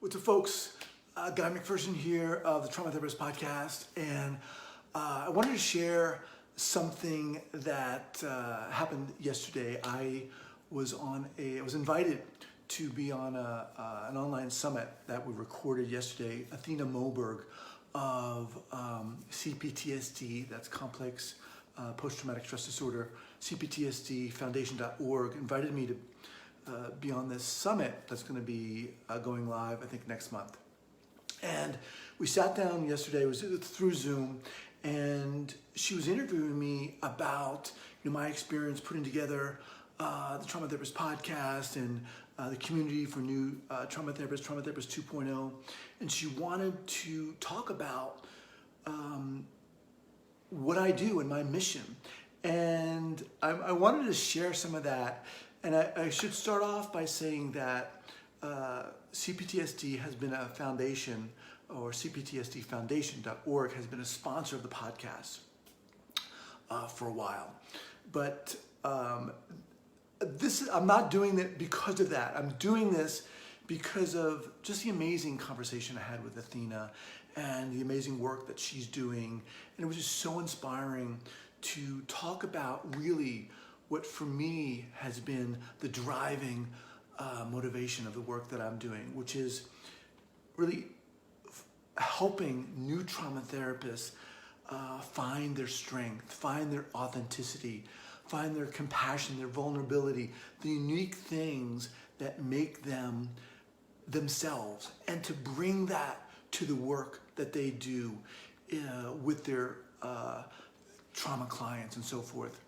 What's up, folks? Guy McPherson here of the Trauma Therapist Podcast, and I wanted to share something that happened yesterday. I was invited to be on an online summit that we recorded yesterday. Athena Moberg of CPTSD, that's complex post-traumatic stress disorder, CPTSD Foundation.org, invited me to be on this summit that's going to be going live, I think, next month. And we sat down yesterday, it was through Zoom, and she was interviewing me about my experience putting together the Trauma Therapist Podcast and the community for new Trauma Therapist 2.0. And she wanted to talk about what I do and my mission. And I wanted to share some of that. And I should start off by saying that CPTSD has been a foundation, or CPTSDFoundation.org has been a sponsor of the podcast for a while. But I'm not doing it because of that. I'm doing this because of just the amazing conversation I had with Athena and the amazing work that she's doing. And it was just so inspiring to talk about really what for me has been the driving motivation of the work that I'm doing, which is really helping new trauma therapists find their strength, find their authenticity, find their compassion, their vulnerability, the unique things that make them themselves, and to bring that to the work that they do with their trauma clients and so forth.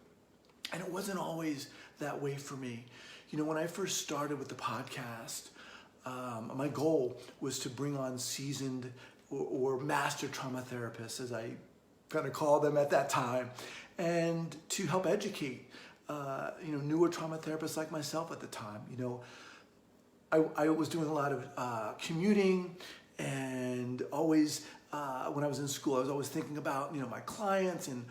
And it wasn't always that way for me. When I first started with the podcast, my goal was to bring on seasoned or master trauma therapists, as I kind of called them at that time, and to help educate, newer trauma therapists like myself at the time. I was doing a lot of commuting, and always, when I was in school, I was always thinking about, my clients, and,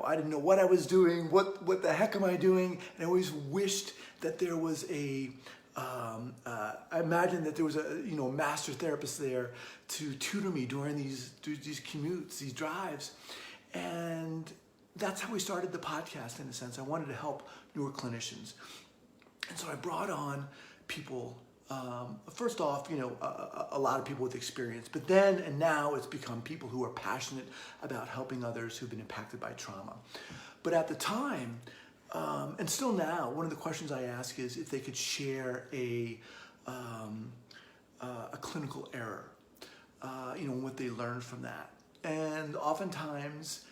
I didn't know what I was doing, what the heck am I doing? And I always wished that there was I imagined that there was a master therapist there to tutor me during these commutes, these drives. And that's how we started the podcast, in a sense. I wanted to help newer clinicians. And so I brought on people, first off, a lot of people with experience, but then and now it's become people who are passionate about helping others who've been impacted by trauma. But at the time, and still now, one of the questions I ask is if they could share a clinical error, what they learned from that. And oftentimes,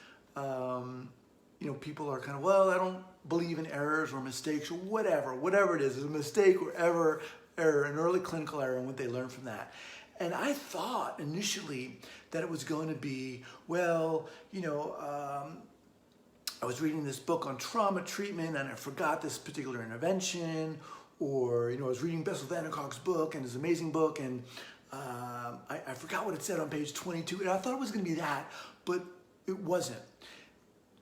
people are kind of, well, I don't believe in errors or mistakes or whatever it is, a mistake or error, an early clinical error, and what they learned from that. And I thought initially that it was going to be, well, I was reading this book on trauma treatment and I forgot this particular intervention, or, I was reading Bessel van der Kolk's book, and it's an amazing book, and I forgot what it said on page 22, and I thought it was going to be that, but it wasn't.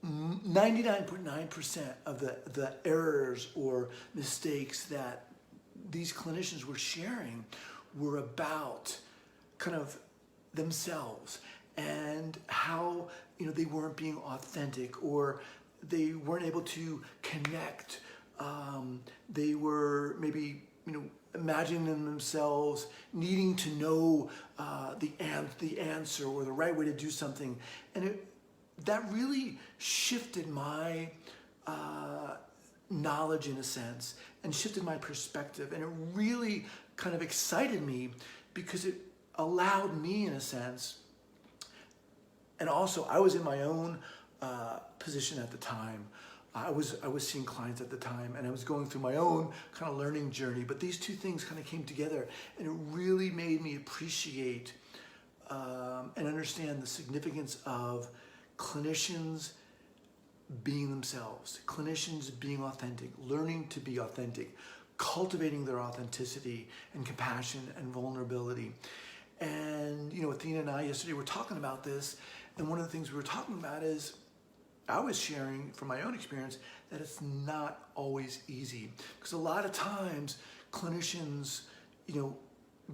99.9% of the errors or mistakes that these clinicians were sharing were about kind of themselves and how they weren't being authentic, or they weren't able to connect. They were maybe imagining themselves needing to know the answer or the right way to do something, and that really shifted my knowledge, in a sense, and shifted my perspective, and it really kind of excited me because it allowed me, in a sense. And also, I was in my own position at the time. I was seeing clients at the time, and I was going through my own kind of learning journey. But these two things kind of came together, and it really made me appreciate and understand the significance of clinicians being themselves, clinicians being authentic, learning to be authentic, cultivating their authenticity and compassion and vulnerability. And Athena and I yesterday were talking about this, and one of the things we were talking about is I was sharing from my own experience that it's not always easy, because a lot of times clinicians,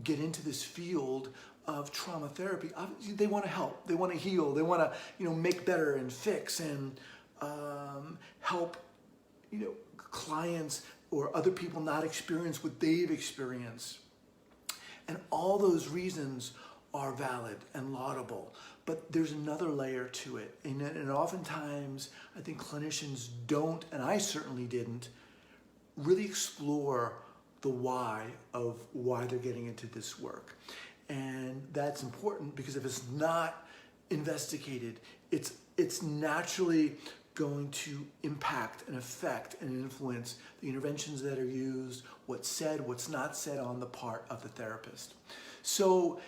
get into this field of trauma therapy, obviously they want to help, they want to heal, they want to, make better and fix and help, clients or other people not experience what they've experienced. And all those reasons are valid and laudable. But there's another layer to it. And oftentimes, I think clinicians don't, and I certainly didn't, really explore the why of why they're getting into this work. And that's important because if it's not investigated, it's naturally going to impact and affect and influence the interventions that are used, what's said, what's not said on the part of the therapist. So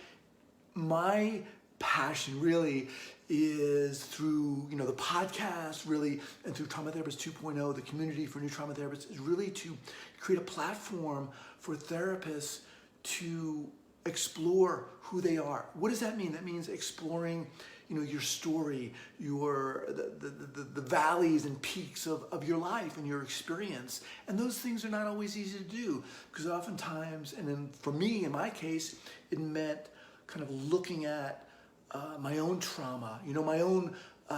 my passion really is through, the podcast really, and through Trauma Therapist 2.0, the community for new trauma therapists, is really to create a platform for therapists to explore who they are. What does that mean? That means exploring, your story, the valleys and peaks of your life and your experience. And those things are not always easy to do because oftentimes, and then for me, in my case, it meant kind of looking at my own trauma, my own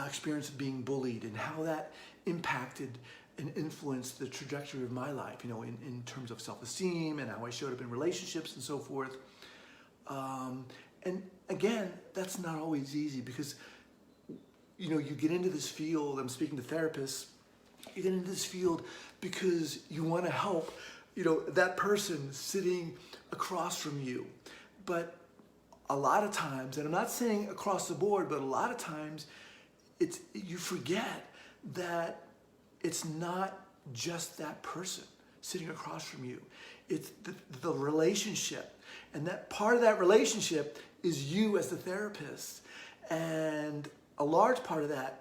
experience of being bullied and how that impacted and influenced the trajectory of my life, in terms of self-esteem and how I showed up in relationships and so forth. And again, that's not always easy because, you get into this field, I'm speaking to therapists, you get into this field because you want to help, that person sitting across from you. But a lot of times, and I'm not saying across the board, but a lot of times you forget that it's not just that person sitting across from you. It's the relationship. And that part of that relationship is you as the therapist. And a large part of that,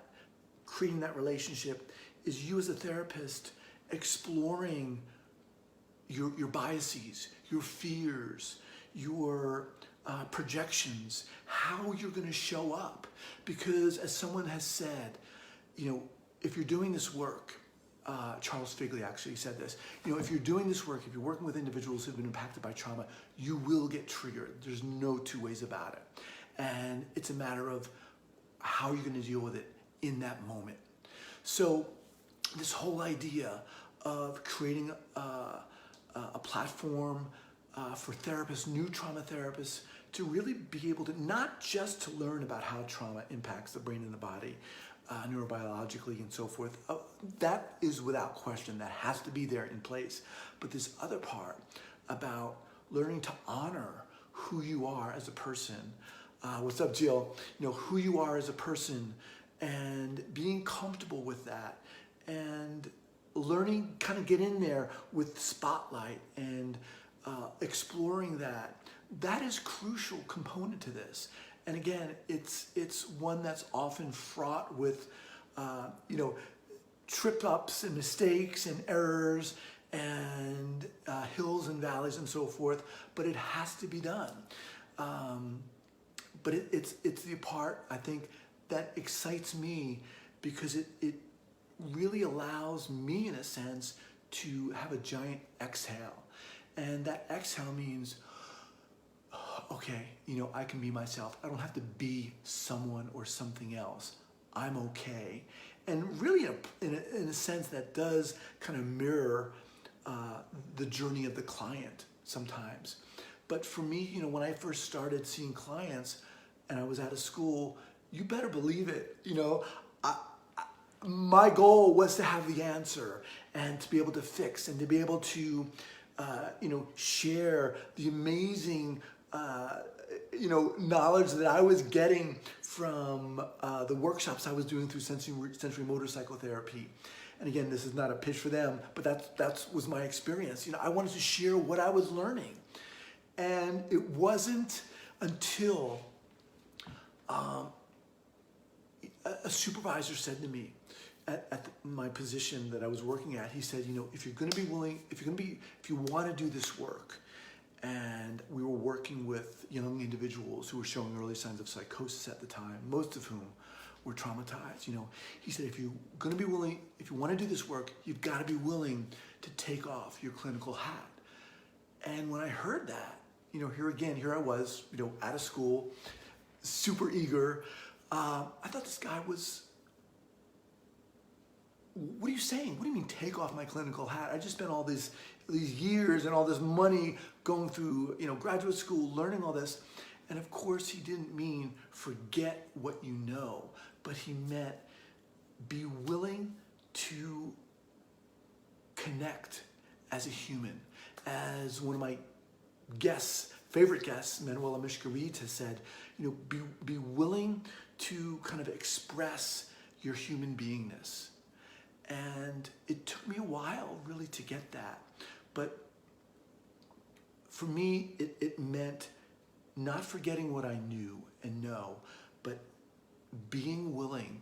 creating that relationship, is you as a therapist exploring your biases, your fears, your projections, how you're going to show up. Because as someone has said, if you're doing this work, Charles Figley actually said this, if you're doing this work, if you're working with individuals who've been impacted by trauma, you will get triggered. There's no two ways about it. And it's a matter of how you're going to deal with it in that moment. So this whole idea of creating a platform for therapists, new trauma therapists, to really be able to not just to learn about how trauma impacts the brain and the body, neurobiologically and so forth. That is without question, that has to be there in place. But this other part about learning to honor who you are as a person. What's up, Jill? Who you are as a person and being comfortable with that and learning, kind of get in there with the spotlight and exploring that. That is a crucial component to this. And again, it's one that's often fraught with, trip-ups and mistakes and errors and hills and valleys and so forth, but it has to be done. But it's the part, I think, that excites me because it really allows me, in a sense, to have a giant exhale. And that exhale means, okay, I can be myself. I don't have to be someone or something else. I'm okay. And really, in a sense, that does kind of mirror the journey of the client sometimes. But for me, when I first started seeing clients and I was out of school, you better believe it, my goal was to have the answer and to be able to fix and to be able to, share the amazing knowledge that I was getting from the workshops I was doing through sensory motor psychotherapy. And again, this is not a pitch for them, but that was my experience. I wanted to share what I was learning. And it wasn't until a supervisor said to me at my position that I was working at, he said, if you want to do this work, and we were working with young individuals who were showing early signs of psychosis at the time, most of whom were traumatized. He said, if you want to do this work, you've got to be willing to take off your clinical hat. And when I heard that, here I was, out of school, super eager. I thought this guy was, what are you saying? What do you mean take off my clinical hat? I just spent all these years and all this money going through, graduate school, learning all this. And of course he didn't mean forget what you know, but he meant be willing to connect as a human. As one of my favorite guests, Manuela Mishkareed, has said, be willing to kind of express your human beingness. And it took me a while really to get that. But for me, it meant not forgetting what I knew and know, but being willing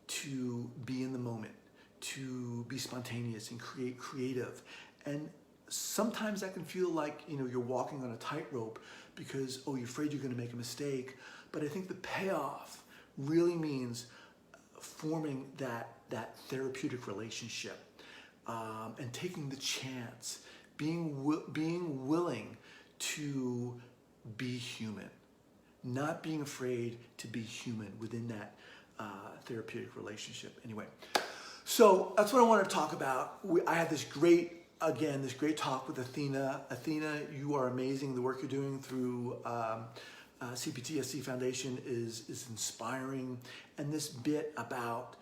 to be in the moment, to be spontaneous and create creative. And sometimes that can feel like, you're walking on a tightrope because, you're afraid you're going to make a mistake. But I think the payoff really means forming that therapeutic relationship, and taking the chance, being willing to be human, not being afraid to be human within that therapeutic relationship. Anyway, so that's what I want to talk about. I had this great talk with Athena. Athena, you are amazing. The work you're doing through CPTSD Foundation is inspiring. And this bit about,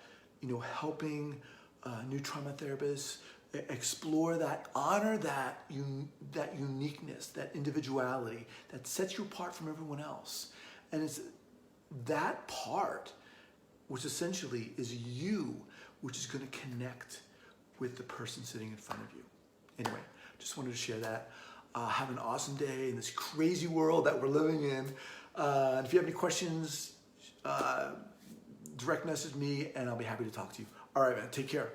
helping new trauma therapists explore that, honor that uniqueness, that individuality that sets you apart from everyone else. And it's that part, which essentially is you, which is going to connect with the person sitting in front of you. Anyway, just wanted to share that. Have an awesome day in this crazy world that we're living in. And if you have any questions, direct message me and I'll be happy to talk to you. All right, man, take care.